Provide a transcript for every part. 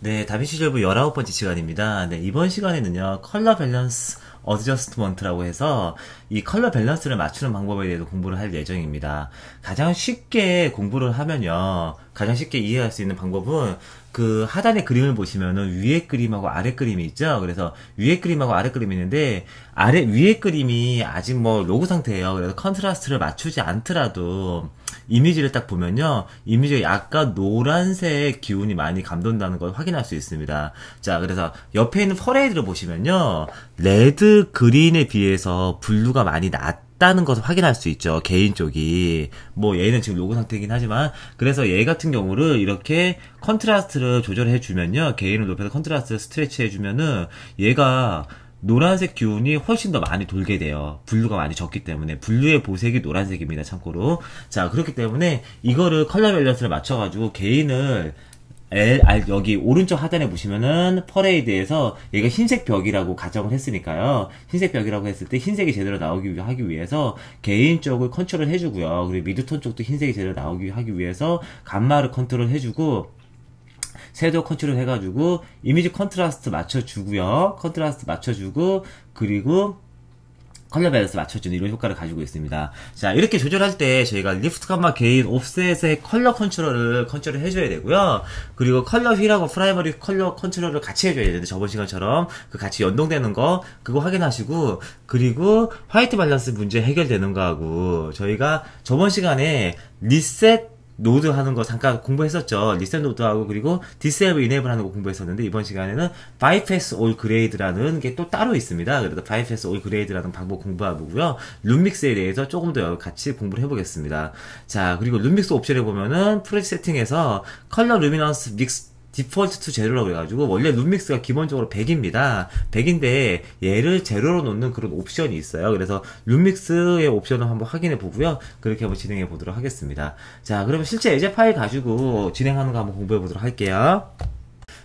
네, 다빈치 리졸브 19번째 시간입니다. 네, 이번 시간에는요, 컬러 밸런스 어드저스트먼트라고 해서 이 컬러 밸런스를 맞추는 방법에 대해서 공부를 할 예정입니다. 가장 쉽게 공부를 하면요, 가장 쉽게 이해할 수 있는 방법은 그 하단의 그림을 보시면은 위에 그림하고 아래 그림이 있죠. 그래서 위에 그림하고 아래 그림이 있는데 위에 그림이 아직 뭐 로그 상태예요. 그래서 컨트라스트를 맞추지 않더라도 이미지를 딱 보면요, 이미지가 약간 노란색 기운이 많이 감돈다는 걸 확인할 수 있습니다. 자, 그래서 옆에 있는 퍼레이드를 보시면요, 레드 그린에 비해서 블루가 많이 낮다는 것을 확인할 수 있죠. 개인 쪽이. 뭐 얘는 지금 로고 상태이긴 하지만, 그래서 얘 같은 경우를 이렇게 컨트라스트를 조절해 주면요, 개인을 높여서 컨트라스트를 스트레치 해주면은 얘가 노란색 기운이 훨씬 더 많이 돌게 돼요. 블루가 많이 적기 때문에. 블루의 보색이 노란색입니다, 참고로. 자, 그렇기 때문에 이거를 컬러 밸런스를 맞춰가지고 개인을 여기 오른쪽 하단에 보시면은 퍼레이드에서 얘가 흰색 벽이라고 가정을 했으니까요. 흰색 벽이라고 했을 때 흰색이 제대로 하기 위해서 개인 쪽을 컨트롤 해주고요. 그리고 미드톤 쪽도 흰색이 제대로 하기 위해서 감마를 컨트롤 해주고, 섀도우 컨트롤 해가지고 이미지 컨트라스트 맞춰주고요. 컨트라스트 맞춰주고, 그리고 컬러 밸런스 맞춰주는 이런 효과를 가지고 있습니다. 자, 이렇게 조절할 때 저희가 리프트 감마 게인 옵셋의 컬러 컨트롤을 해줘야 되고요. 그리고 컬러 휠하고 프라이머리 컬러 컨트롤을 같이 해줘야 되는데, 저번 시간처럼 그 같이 연동되는 거 그거 확인하시고, 그리고 화이트 밸런스 문제 해결되는 거하고, 저희가 저번 시간에 리셋 노드 하는 거 잠깐 공부했었죠. 리셋 노드하고, 그리고 디세이블 이네이블 하는 거 공부했었는데, 이번 시간에는 바이패스 올 그레이드라는 게 또 따로 있습니다. 그래서 바이패스 올 그레이드라는 방법 공부해보고요. 룸믹스에 대해서 조금 더 같이 공부를 해보겠습니다. 자, 그리고 룸믹스 옵션에 보면은 프레시 세팅에서 컬러 루미넌스 믹스 디폴트 투 제로라고 그래가지고, 원래 룸믹스가 기본적으로 100입니다. 100인데 얘를 제로로 놓는 그런 옵션이 있어요. 그래서 룸믹스의 옵션을 한번 확인해 보고요. 그렇게 한번 진행해 보도록 하겠습니다. 자, 그러면 실제 예제 파일 가지고 진행하는 거 한번 공부해 보도록 할게요.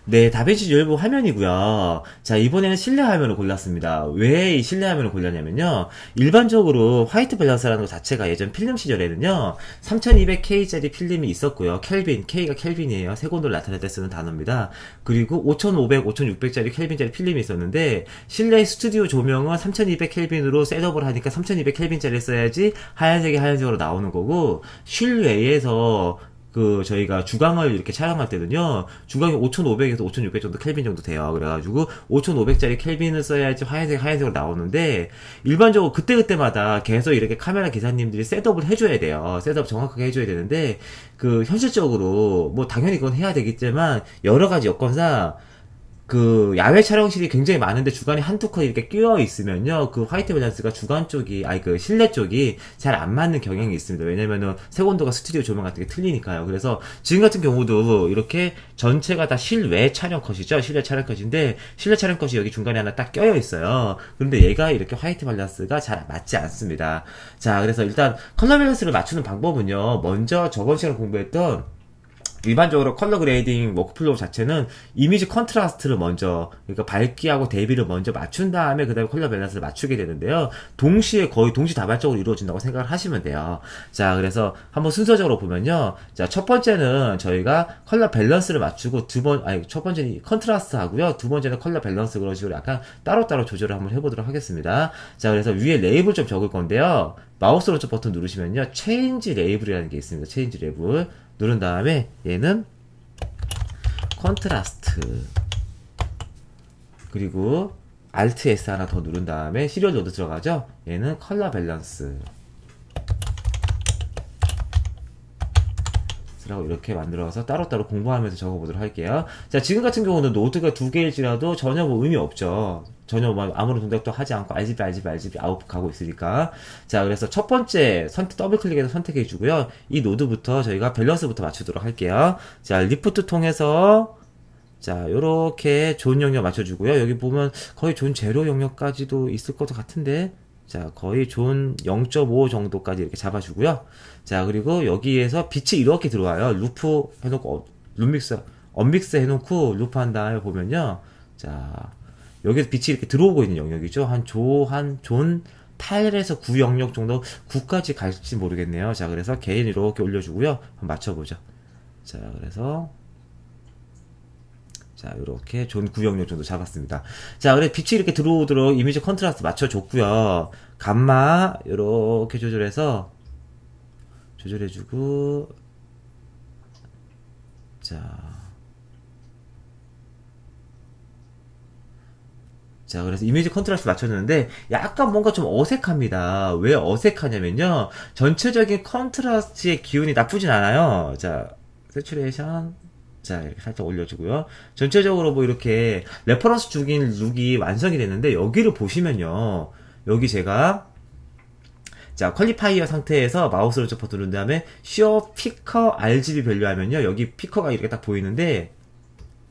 네, 다빈치 리졸브 화면이고요. 자, 이번에는 실내 화면을 골랐습니다. 왜 이 실내 화면을 골랐냐면요, 일반적으로 화이트 밸런스라는 것 자체가 예전 필름 시절에는요, 3200K짜리 필름이 있었고요. K가 켈빈이에요. 세곤도를 나타낼 때 쓰는 단어입니다. 그리고 5500, 5600짜리 켈빈짜리 필름이 있었는데, 실내 스튜디오 조명은 3200켈빈으로 셋업을 하니까 3200켈빈짜리 써야지 하얀색으로 나오는 거고, 실외에서 저희가 주광을 이렇게 촬영할 때는요, 주광이 5500에서 5600 정도 켈빈 정도 돼요. 그래가지고 5500짜리 켈빈을 써야지 하얀색으로 나오는데, 일반적으로 그때그때마다 계속 이렇게 카메라 기사님들이 셋업을 해줘야 돼요. 셋업 정확하게 해줘야 되는데, 현실적으로 뭐 당연히 그건 해야 되겠지만, 여러 가지 여건상 야외 촬영실이 굉장히 많은데 주간에 한두 컷 이렇게 끼어 있으면요, 화이트 밸런스가 실내 쪽이 잘 안 맞는 경향이 있습니다. 왜냐면은 색온도가 스튜디오 조명 같은 게 틀리니까요. 그래서 지금 같은 경우도 이렇게 전체가 다 실외 촬영 컷이죠. 실내 촬영 컷인데, 실내 촬영 컷이 여기 중간에 하나 딱 껴여 있어요. 그런데 얘가 이렇게 화이트 밸런스가 잘 맞지 않습니다. 자, 그래서 일단 컬러 밸런스를 맞추는 방법은요, 먼저 저번 시간에 공부했던 일반적으로 컬러 그레이딩 워크플로우 자체는 이미지 컨트라스트를 먼저, 그러니까 밝기하고 대비를 먼저 맞춘 다음에 그 다음에 컬러 밸런스를 맞추게 되는데요, 거의 동시다발적으로 이루어진다고 생각을 하시면 돼요. 자, 그래서 한번 순서적으로 보면요, 자, 첫 번째는 저희가 컬러 밸런스를 맞추고, 첫 번째는 컨트라스트 하고요, 두 번째는 컬러 밸런스, 그런 식으로 약간 따로따로 조절을 한번 해보도록 하겠습니다. 자, 그래서 위에 레이블 좀 적을 건데요, 마우스 오른쪽 버튼 누르시면요, 체인지 레이블이라는 게 있습니다. 체인지 레이블 누른 다음에 얘는 컨트라스트, 그리고 Alt S 하나 더 누른 다음에 시리얼 노드 들어가죠. 얘는 컬러 밸런스 라고 이렇게 만들어서 따로따로 공부하면서 적어보도록 할게요. 자, 지금 같은 경우는 노드가 두 개일지라도 전혀 뭐 의미 없죠. 전혀 뭐 아무런 동작도 하지 않고 RGB 아웃 가고 있으니까. 자, 그래서 첫 번째 더블 클릭해서 선택해 주고요. 이 노드부터 저희가 밸런스부터 맞추도록 할게요. 자, 리프트 통해서, 자, 요렇게 존 영역 맞춰주고요. 여기 보면 거의 존 제로 영역까지도 있을 것 같은데, 자, 거의 존 0.5 정도까지 이렇게 잡아주고요. 자, 그리고 여기에서 빛이 이렇게 들어와요. 루프 해놓고, 언믹스 해놓고 루프 한 다음에 보면요, 자, 여기서 빛이 이렇게 들어오고 있는 영역이죠. 존 8에서 9 영역 정도, 9까지 갈지 모르겠네요. 자, 그래서 개인 이렇게 올려주고요. 한번 맞춰보죠. 자, 그래서 자, 이렇게 존 구역력 정도 잡았습니다. 자, 그래 빛이 이렇게 들어오도록 이미지 컨트라스트 맞춰줬고요. 감마 이렇게 조절해서 조절해주고, 자, 그래서 이미지 컨트라스트 맞춰줬는데 약간 뭔가 좀 어색합니다. 왜 어색하냐면요, 전체적인 컨트라스트의 기운이 나쁘진 않아요. 자, 세츄레이션, 자, 이렇게 살짝 올려주고요. 전체적으로 뭐 이렇게 레퍼런스 죽인 룩이 완성이 됐는데, 여기를 보시면요, 여기 제가 자, 퀄리파이어 상태에서 마우스를 접어 누른 다음에 쇼 피커 RGB 밸류 하면요, 여기 피커가 이렇게 딱 보이는데,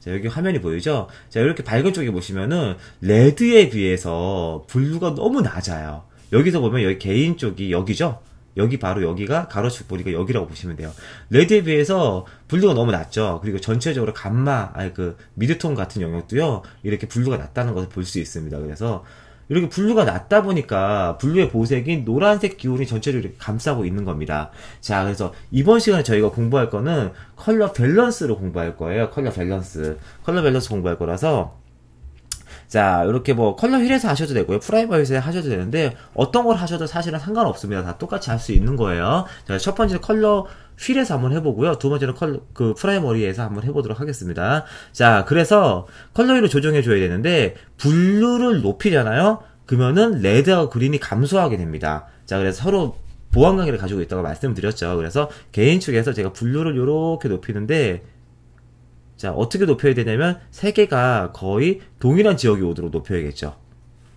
자, 여기 화면이 보이죠? 자, 이렇게 밝은 쪽에 보시면은 레드에 비해서 블루가 너무 낮아요. 여기서 보면 여기 개인 쪽이 여기죠? 여기 바로 여기가 가로축 보니까 여기라고 보시면 돼요. 레드에 비해서 블루가 너무 낮죠. 그리고 전체적으로 감마, 그 미드톤 같은 영역도요, 이렇게 블루가 낮다는 것을 볼 수 있습니다. 그래서 이렇게 블루가 낮다 보니까 블루의 보색인 노란색 기운이 전체적으로 이렇게 감싸고 있는 겁니다. 자, 그래서 이번 시간에 저희가 공부할 거는 컬러 밸런스로 공부할 거예요. 컬러 밸런스 공부할 거라서, 자, 이렇게 뭐 컬러 휠에서 하셔도 되고요, 프라이머 휠에서 하셔도 되는데, 어떤 걸 하셔도 사실은 상관없습니다. 다 똑같이 할 수 있는 거예요. 자, 첫 번째는 컬러 휠에서 한번 해보고요, 두 번째는 프라이머리에서 한번 해보도록 하겠습니다. 자, 그래서 컬러 휠을 조정해줘야 되는데, 블루를 높이잖아요? 그러면은 레드하고 그린이 감소하게 됩니다. 자, 그래서 서로 보완 관계를 가지고 있다고 말씀드렸죠. 그래서 개인 측에서 제가 블루를 이렇게 높이는데, 자, 어떻게 높여야 되냐면 세 개가 거의 동일한 지역이 오도록 높여야겠죠.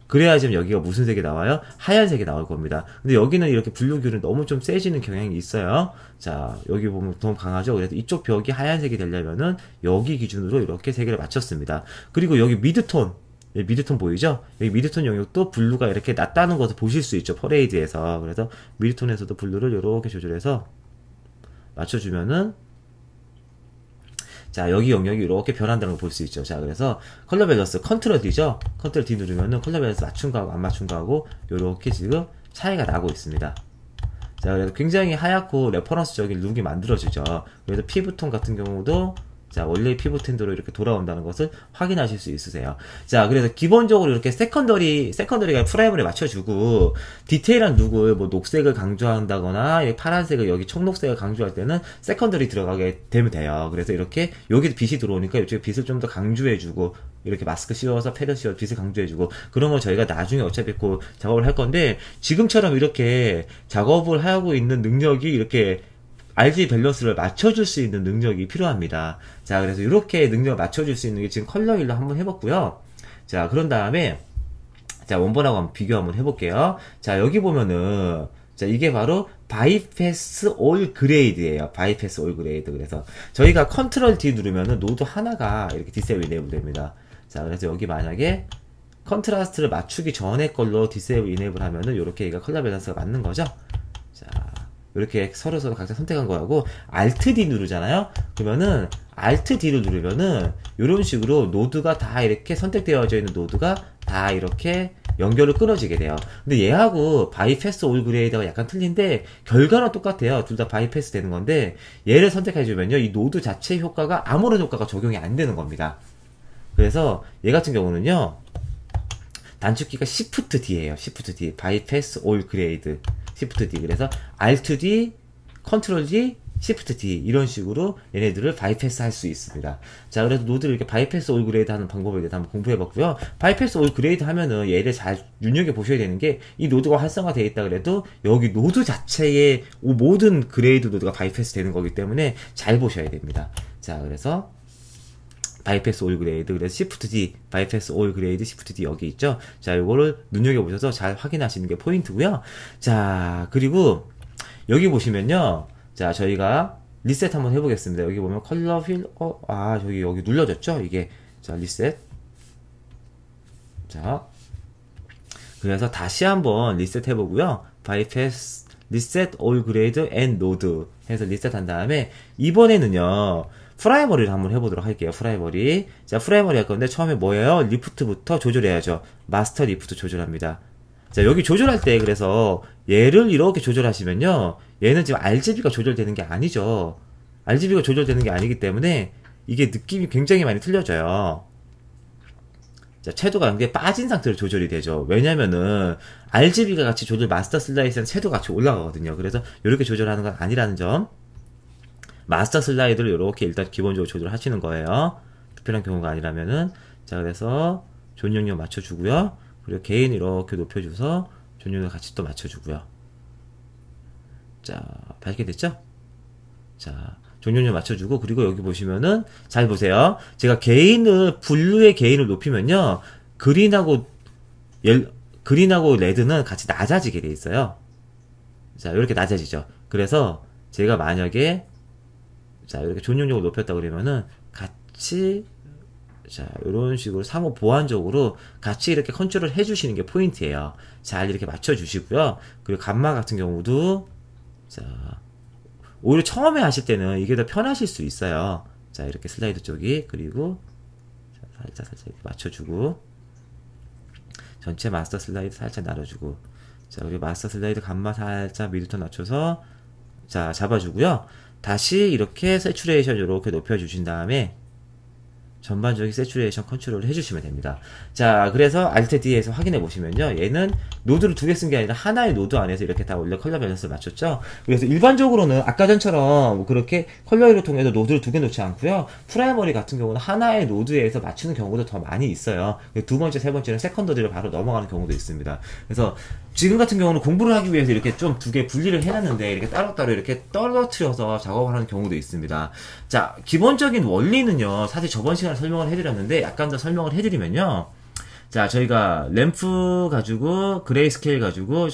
그래야 지금 여기가 무슨 색이 나와요? 하얀색이 나올 겁니다. 근데 여기는 이렇게 블루 균은 너무 좀 세지는 경향이 있어요. 자, 여기 보면 너무 강하죠. 그래서 이쪽 벽이 하얀색이 되려면은 여기 기준으로 이렇게 세 개를 맞췄습니다. 그리고 여기 미드톤 보이죠? 여기 미드톤 영역도 블루가 이렇게 낮다는 것을 보실 수 있죠, 퍼레이드에서. 그래서 미드톤에서도 블루를 이렇게 조절해서 맞춰주면은, 자, 여기 영역이 이렇게 변한다는 걸 볼 수 있죠. 자, 그래서 컬러 밸런스 컨트롤 D죠? 컨트롤 D 누르면은 컬러 밸런스 맞춘 거하고 안 맞춘 거하고 이렇게 지금 차이가 나고 있습니다. 자, 그래서 굉장히 하얗고 레퍼런스적인 룩이 만들어지죠. 그래서 피부톤 같은 경우도, 자, 원래의 피부톤대로 이렇게 돌아온다는 것을 확인하실 수 있으세요. 자, 그래서 기본적으로 이렇게 세컨더리가 프라이머리에 맞춰주고, 디테일한 룩을 뭐 녹색을 강조한다거나, 파란색을 여기 청록색을 강조할 때는 세컨더리 들어가게 되면 돼요. 그래서 이렇게 여기 빛이 들어오니까 이쪽에 빛을 좀 더 강조해주고, 이렇게 마스크 씌워서 패드 씌워서 빛을 강조해주고, 그런 거 저희가 나중에 어차피 그 작업을 할 건데, 지금처럼 이렇게 작업을 하고 있는 능력이 이렇게 RGB 밸런스를 맞춰줄 수 있는 능력이 필요합니다. 자, 그래서 이렇게 능력을 맞춰줄 수 있는 게 지금 컬러 휠로 한번 해봤고요. 자, 그런 다음에, 자, 원본하고 한번 비교 한번 해볼게요. 자, 여기 보면은, 자, 이게 바로 바이패스 올 그레이드예요. 바이패스 올 그레이드. 그래서 저희가 컨트롤 D 누르면은 노드 하나가 이렇게 디세이블 이네이블 됩니다. 자, 그래서 여기 만약에 컨트라스트를 맞추기 전에 걸로 디세이블 이네이블 하면은 이렇게 얘가 컬러 밸런스가 맞는 거죠. 자, 이렇게 서로 각자 선택한 거하고, Alt D 누르잖아요? 그러면은, Alt D를 누르면은, 이런 식으로 노드가 다 이렇게 선택되어져 있는 노드가 다 이렇게 연결을 끊어지게 돼요. 근데 얘하고 바이패스 올 그레이드가 약간 틀린데, 결과는 똑같아요. 둘 다 바이패스 되는 건데, 얘를 선택해주면요, 이 노드 자체 효과가 아무런 효과가 적용이 안 되는 겁니다. 그래서 얘 같은 경우는요, 단축키가 Shift D예요. Shift D. 바이패스 올 그레이드. Shift D. 그래서 Alt D, Ctrl D, Shift D 이런 식으로 얘네들을 바이패스 할 수 있습니다. 자, 그래서 노드를 이렇게 바이패스 올 그레이드 하는 방법에 대해서 한번 공부해 봤고요. 바이패스 올 그레이드 하면은 얘를 잘 눈여겨 보셔야 되는 게, 이 노드가 활성화되어 있다 그래도 여기 노드 자체의 모든 그레이드 노드가 바이패스 되는 거기 때문에 잘 보셔야 됩니다. 자, 그래서 바이패스 올 그레이드, 그래서 Shift D, 바이패스 올 그레이드, Shift D 여기 있죠? 자, 요거를 눈여겨보셔서 잘 확인하시는 게 포인트고요. 자, 그리고 여기 보시면요, 자, 저희가 리셋 한번 해보겠습니다. 여기 보면 컬러 휠, 여기 눌러졌죠? 이게. 자, 리셋. 자, 그래서 다시 한번 리셋 해보고요. 바이패스, 리셋 올 그레이드 앤 노드 해서 리셋 한 다음에, 이번에는요, 프라이머리를 한번 해보도록 할게요. 프라이머리. 자, 프라이머리 할 건데, 처음에 뭐예요? 리프트부터 조절해야죠. 마스터 리프트 조절합니다. 자, 여기 조절할 때, 그래서 얘를 이렇게 조절하시면요, 얘는 지금 RGB가 조절되는 게 아니죠. RGB가 조절되는 게 아니기 때문에 이게 느낌이 굉장히 많이 틀려져요. 자, 채도가 굉장히 빠진 상태로 조절이 되죠. 왜냐면은 RGB가 같이 조절 마스터 슬라이드는 채도가 같이 올라가거든요. 그래서 이렇게 조절하는 건 아니라는 점. 마스터 슬라이드를 이렇게 일단 기본적으로 조절하시는 거예요. 특별한 경우가 아니라면은. 자, 그래서 전용량 맞춰주고요. 그리고 게인 이렇게 높여줘서 전용량 같이 또 맞춰주고요. 자, 밝게 됐죠? 자, 전용량 맞춰주고, 그리고 여기 보시면은, 잘 보세요. 제가 블루의 게인을 높이면요, 그린하고 레드는 같이 낮아지게 돼 있어요. 자, 이렇게 낮아지죠. 그래서, 제가 만약에, 자, 이렇게 전용력을 높였다 그러면은, 같이, 자, 이런 식으로 상호 보완적으로 같이 이렇게 컨트롤 해주시는 게 포인트예요. 잘 이렇게 맞춰주시고요. 그리고 감마 같은 경우도, 자, 오히려 처음에 하실 때는 이게 더 편하실 수 있어요. 자, 이렇게 슬라이드 쪽이, 그리고 살짝 이렇게 맞춰주고, 전체 마스터 슬라이드 살짝 나눠주고, 자, 그리고 마스터 슬라이드 감마 살짝 미드톤 낮춰서, 자, 잡아주고요. 다시 이렇게 세츄레이션 이렇게 높여주신 다음에 전반적인 세츄레이션 컨트롤을 해주시면 됩니다. 자, 그래서 Alt D에서 확인해 보시면요, 얘는 노드를 두 개 쓴 게 아니라 하나의 노드 안에서 이렇게 다 원래 컬러 밸런스를 맞췄죠. 그래서 일반적으로는 아까 전처럼 그렇게 컬러를 통해서 노드를 두 개 놓지 않고요, 프라이머리 같은 경우는 하나의 노드에서 맞추는 경우도 더 많이 있어요. 두 번째, 세 번째는 세컨더리로 바로 넘어가는 경우도 있습니다. 그래서 지금 같은 경우는 공부를 하기 위해서 이렇게 좀 두 개 분리를 해놨는데, 이렇게 따로따로 이렇게 떨어뜨려서 작업을 하는 경우도 있습니다. 자, 기본적인 원리는요, 사실 저번 시간에 설명을 해드렸는데, 약간 더 설명을 해드리면요, 자, 저희가 램프 가지고, 그레이스케일 가지고,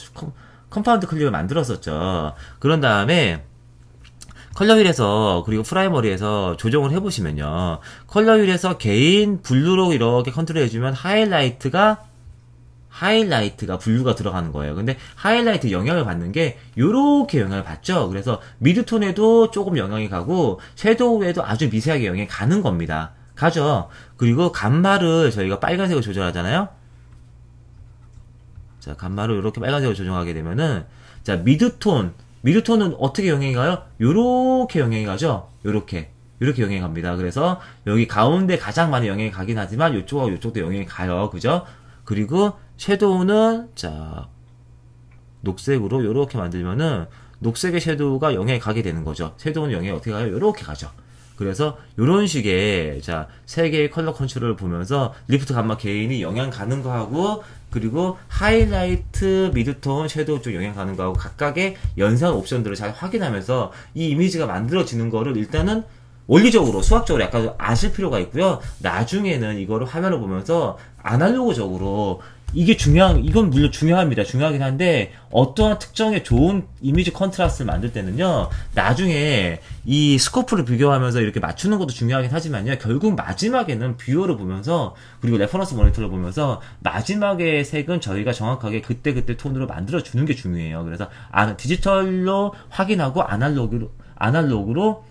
컴파운드 클립을 만들었었죠. 그런 다음에, 컬러 휠에서, 그리고 프라이머리에서 조정을 해보시면요, 컬러 휠에서 개인 블루로 이렇게 컨트롤 해주면 하이라이트가 블루가 들어가는 거예요. 근데 하이라이트 영향을 받는 게 요렇게 영향을 받죠. 그래서 미드톤에도 조금 영향이 가고 섀도우에도 아주 미세하게 영향이 가는 겁니다. 가죠. 그리고 감마를 저희가 빨간색으로 조절하잖아요. 자, 감마를 이렇게 빨간색으로 조정하게 되면은, 자, 미드톤은 어떻게 영향이 가요? 요렇게 영향이 가죠. 요렇게 영향이 갑니다. 그래서 여기 가운데 가장 많은 영향이 가긴 하지만 요쪽하고 요쪽도 영향이 가요. 그죠? 그리고 섀도우는, 자, 녹색으로 요렇게 만들면은 녹색의 섀도우가 영향이 가게 되는 거죠. 섀도우는 영향이 어떻게 가요? 요렇게 가죠. 그래서 요런 식의, 자, 세 개의 컬러 컨트롤을 보면서 리프트 감마 게인이 영향 가는 거하고, 그리고 하이라이트, 미드톤, 섀도우 쪽 영향 가는 거하고 각각의 연산 옵션들을 잘 확인하면서 이 이미지가 만들어지는 거를 일단은 원리적으로, 수학적으로 약간 아실 필요가 있고요. 나중에는 이거를 화면을 보면서 아날로그적으로, 이건 물론 중요합니다. 중요하긴 한데, 어떠한 특정의 좋은 이미지 컨트라스트를 만들 때는요, 나중에 이 스코프를 비교하면서 이렇게 맞추는 것도 중요하긴 하지만요, 결국 마지막에는 뷰어를 보면서, 그리고 레퍼런스 모니터를 보면서, 마지막의 색은 저희가 정확하게 그때그때 톤으로 만들어주는 게 중요해요. 그래서, 디지털로 확인하고 아날로그로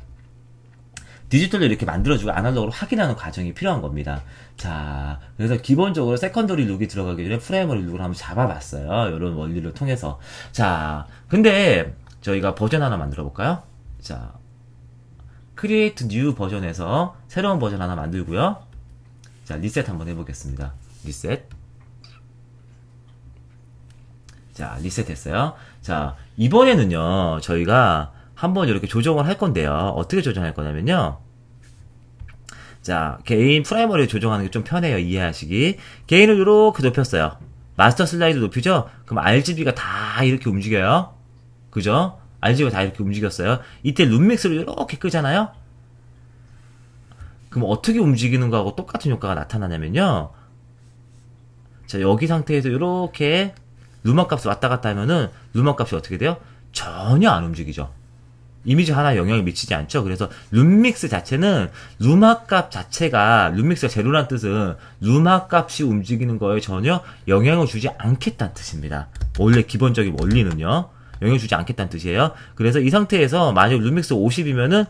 디지털로 이렇게 만들어주고 아날로그로 확인하는 과정이 필요한 겁니다. 자, 그래서 기본적으로 세컨더리 룩이 들어가기 전에 프라이머리 룩을 한번 잡아봤어요. 이런 원리를 통해서. 자, 근데 저희가 버전 하나 만들어 볼까요? 자, 크리에이트 뉴 버전에서 새로운 버전 하나 만들고요. 자, 리셋 한번 해보겠습니다. 리셋. 자, 리셋 했어요. 자, 이번에는요, 저희가 한번 이렇게 조정을 할 건데요. 어떻게 조정할 거냐면요. 자, 개인 프라이머리 조정하는 게 좀 편해요. 이해하시기. 개인을 이렇게 높였어요. 마스터 슬라이드 높이죠? 그럼 RGB가 다 이렇게 움직여요. 그죠? RGB가 다 이렇게 움직였어요. 이때 룸믹스를 이렇게 끄잖아요? 그럼 어떻게 움직이는 거하고 똑같은 효과가 나타나냐면요. 자, 여기 상태에서 이렇게 루마 값을 왔다 갔다 하면은 루마 값이 어떻게 돼요? 전혀 안 움직이죠. 이미지 하나에 영향을 미치지 않죠. 그래서 룸믹스 자체는 룸마 자체가, 룸믹스가 제로란 뜻은 룸마 값이 움직이는 거에 전혀 영향을 주지 않겠다는 뜻입니다. 원래 기본적인 원리는요, 영향을 주지 않겠다는 뜻이에요. 그래서 이 상태에서 만약 룸믹스 50이면은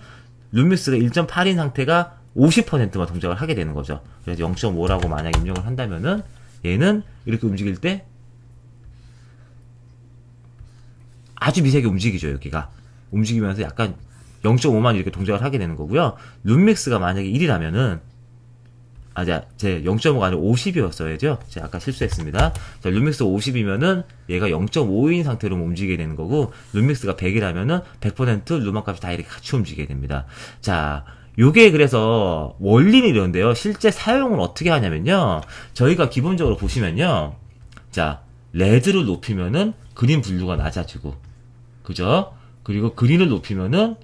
룸믹스가 1.8인 상태가 50%만 동작을 하게 되는 거죠. 그래서 0.5라고 만약 입력을 한다면은 얘는 이렇게 움직일 때 아주 미세하게 움직이죠. 여기가 움직이면서 약간 0.5만 이렇게 동작을 하게 되는 거고요. 룸믹스가 만약에 1이라면은 제 0.5가 아니라 50이었어야죠. 제가 아까 실수했습니다. 자, 룸믹스 50이면은 얘가 0.5인 상태로 움직이게 되는 거고, 룸믹스가 100이라면은 100% 룸악 값이 다 이렇게 같이 움직이게 됩니다. 자, 요게 그래서 원리는 이런데요. 실제 사용을 어떻게 하냐면요. 저희가 기본적으로 보시면요. 자, 레드를 높이면은 그린 분류가 낮아지고, 그죠? 그리고 그린을 높이면은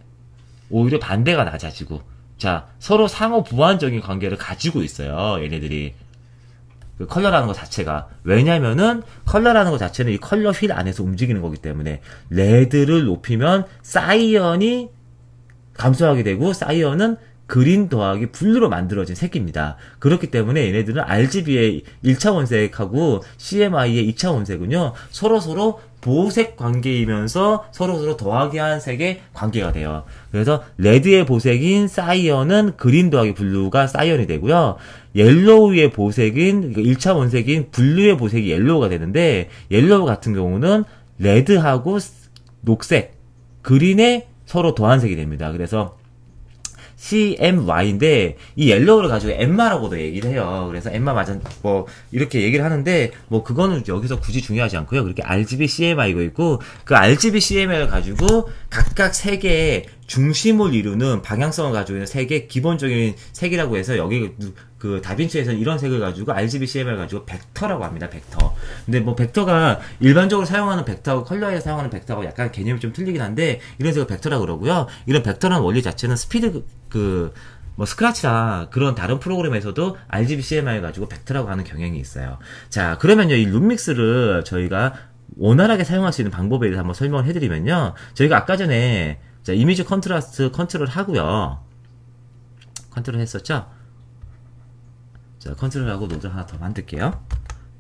오히려 반대가 낮아지고, 자, 서로 상호 보완적인 관계를 가지고 있어요, 얘네들이. 그 컬러라는 것 자체가. 왜냐면은, 컬러라는 것 자체는 이 컬러 휠 안에서 움직이는 거기 때문에, 레드를 높이면, 사이언이 감소하게 되고, 사이언은 그린 더하기 블루로 만들어진 색입니다. 그렇기 때문에 얘네들은 RGB의 1차 원색하고 CMY의 2차 원색은요, 서로서로 보색 관계이면서 서로서로 더하기 한 색의 관계가 돼요. 그래서 레드의 보색인 사이언은 그린 더하기 블루가 사이언이 되고요. 옐로우의 보색인 1차 원색인 블루의 보색이 옐로우가 되는데, 옐로우 같은 경우는 레드하고 녹색, 그린의 서로 더한 색이 됩니다. 그래서 CMY인데, 이 옐로우를 가지고 엠마라고도 얘기를 해요. 그래서 엠마 맞은, 이렇게 얘기를 하는데, 그거는 여기서 굳이 중요하지 않고요. 그렇게 RGB CMY가 있고, 그 RGB CMY를 가지고 각각 세 개의 중심을 이루는 방향성을 가지고 있는 세 개의 기본적인 색이라고 해서, 여기 그 다빈치에서는 이런 색을 가지고 RGB CMY를 가지고 벡터라고 합니다. 벡터. 근데 벡터가 일반적으로 사용하는 벡터하고 컬러에 사용하는 벡터하고 약간 개념이 좀 틀리긴 한데, 이런 색을 벡터라고 그러고요. 이런 벡터라는 원리 자체는 스피드 스크래치나 그런 다른 프로그램에서도 RGB CMY를 가지고 벡터라고 하는 경향이 있어요. 자, 그러면요, 이 룸믹스를 저희가 원활하게 사용할 수 있는 방법에 대해서 한번 설명을 해드리면요. 저희가 아까 전에, 자, 이미지 컨트라스트 컨트롤 하고요. 컨트롤 했었죠? 자, 컨트롤하고 노드 하나 더 만들게요.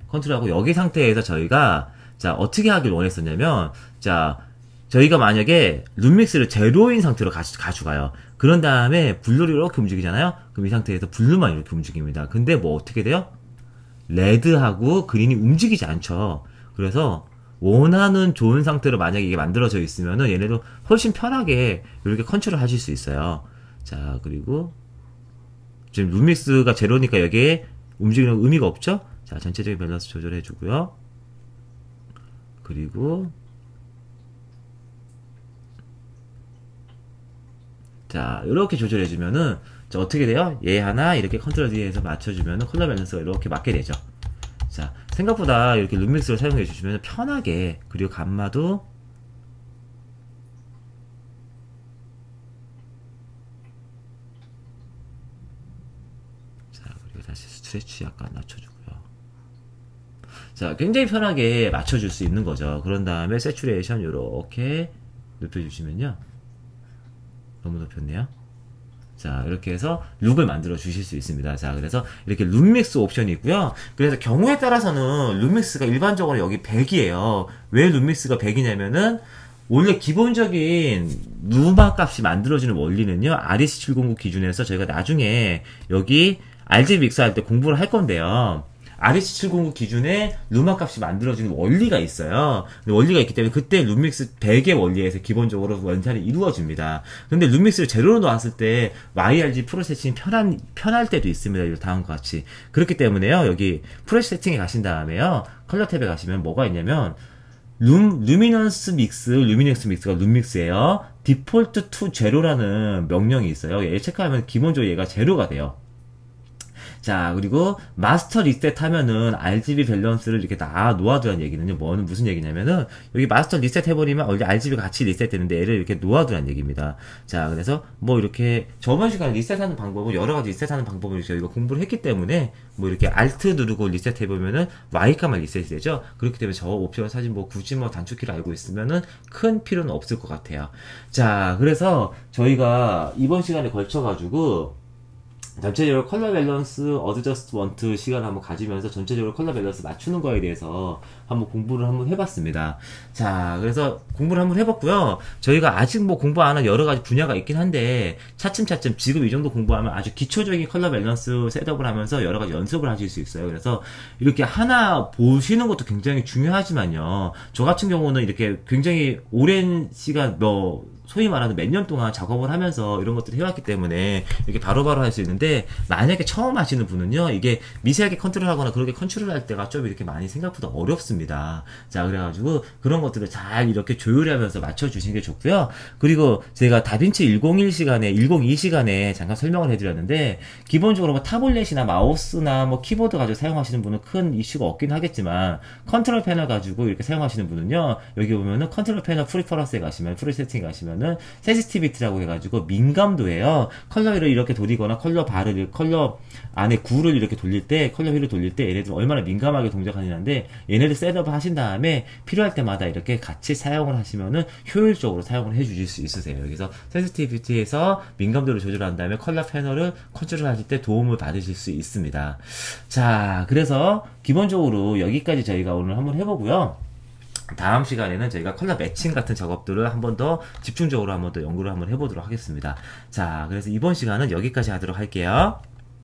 컨트롤하고 여기 상태에서 저희가, 자, 어떻게 하길 원했었냐면, 자, 저희가 만약에 룸믹스를 제로인 상태로 가져가요. 그런 다음에 블루를 이렇게 움직이잖아요? 그럼 이 상태에서 블루만 이렇게 움직입니다. 근데 어떻게 돼요? 레드하고 그린이 움직이지 않죠. 그래서 원하는 좋은 상태로 만약에 이게 만들어져 있으면은 얘네도 훨씬 편하게 이렇게 컨트롤 하실 수 있어요. 자, 그리고 지금 룸믹스가 제로니까 여기에 움직이는 의미가 없죠? 자, 전체적인 밸런스 조절해 주고요. 그리고 자, 이렇게 조절해주면은, 자, 어떻게 돼요? 얘 하나, 이렇게 컨트롤 D에서 맞춰주면은 컬러 밸런스가 이렇게 맞게 되죠. 자, 생각보다 이렇게 룸믹스를 사용해주시면 편하게, 그리고 감마도, 자, 그리고 다시 스트레치 약간 낮춰주고요. 자, 굉장히 편하게 맞춰줄 수 있는 거죠. 그런 다음에 세츄레이션 이렇게 높여주시면요. 너무 높였네요. 자, 이렇게 해서 룩을 만들어 주실 수 있습니다. 자, 그래서 이렇게 룸믹스 옵션이 있고요. 그래서 경우에 따라서는 룸믹스가 일반적으로 여기 100이에요. 왜 룸믹스가 100이냐면은 원래 기본적인 룸악 값이 만들어지는 원리는요, REC709 기준에서 저희가 나중에 여기 RGB 믹스할 때 공부를 할 건데요. REC709 기준에 룸악 값이 만들어지는 원리가 있어요. 원리가 있기 때문에 그때 룸믹스 100의 원리에서 기본적으로 원산이 이루어집니다. 근데 룸믹스를 제로로 놓았을 때 YRG 프로 세팅이 편할 때도 있습니다. 다음과 같이. 그렇기 때문에요. 여기 프로 세팅에 가신 다음에요. 컬러 탭에 가시면 뭐가 있냐면 루미넌스 믹스가 룸믹스예요. 디폴트 투 제로라는 명령이 있어요. 얘 체크하면 기본적으로 얘가 제로가 돼요. 자, 그리고 마스터 리셋 하면은 RGB 밸런스를 이렇게 다 놓아두라는 얘기는요. 무슨 얘기냐면은 여기 마스터 리셋 해버리면 원래 RGB가 같이 리셋되는데 얘를 이렇게 놓아두라는 얘기입니다. 자, 그래서 이렇게 저번 시간에 리셋하는 방법은 여러 가지 리셋하는 방법을 저희가 공부를 했기 때문에 이렇게 Alt 누르고 리셋 해보면은 Y값만 리셋이 되죠. 그렇기 때문에 저 옵션 사진 굳이 단축키를 알고 있으면은 큰 필요는 없을 것 같아요. 자, 그래서 저희가 이번 시간에 걸쳐가지고 전체적으로 컬러 밸런스 어드저스트먼트 시간을 한번 가지면서 전체적으로 컬러 밸런스 맞추는 거에 대해서 한번 공부를 한번 해봤습니다. 자, 그래서 공부를 한번 해봤고요. 저희가 아직 공부 안 한 여러 가지 분야가 있긴 한데 차츰차츰 지금 이 정도 공부하면 아주 기초적인 컬러 밸런스 셋업을 하면서 여러 가지 연습을 하실 수 있어요. 그래서 이렇게 하나 보시는 것도 굉장히 중요하지만요. 저 같은 경우는 이렇게 굉장히 오랜 시간 소위 말하는 몇 년 동안 작업을 하면서 이런 것들을 해왔기 때문에 이렇게 바로바로 할 수 있는데, 만약에 처음 하시는 분은요, 이게 미세하게 컨트롤하거나 그렇게 컨트롤할 때가 좀 이렇게 많이 생각보다 어렵습니다. 자, 그래가지고 그런 것들을 잘 이렇게 조율하면서 맞춰주시는 게 좋고요. 그리고 제가 다빈치 101 시간에, 102 시간에 잠깐 설명을 해드렸는데, 기본적으로 뭐 타블렛이나 마우스나 뭐 키보드 가지고 사용하시는 분은 큰 이슈가 없긴 하겠지만, 컨트롤 패널 가지고 이렇게 사용하시는 분은요, 여기 보면은 컨트롤 패널 프리퍼런스에 가시면, 프리 세팅 가시면은 센시티비티라고 해가지고 민감도예요. 컬러 휠을 이렇게 돌리거나 컬러 안에 구를 이렇게 돌릴 때, 컬러 휠을 돌릴 때 얘네들 얼마나 민감하게 동작하느냐인데, 얘네를 셋업을 하신 다음에 필요할 때마다 이렇게 같이 사용을 하시면은 효율적으로 사용을 해주실 수 있으세요. 여기서 센시티비티에서 민감도를 조절한 다음에 컬러 패널을 컨트롤하실 때 도움을 받으실 수 있습니다. 자, 그래서 기본적으로 여기까지 저희가 오늘 한번 해보고요. 다음 시간에는 저희가 컬러 매칭 같은 작업들을 한 번 더 집중적으로 한 번 더 연구를 한번 해보도록 하겠습니다. 자, 그래서 이번 시간은 여기까지 하도록 할게요.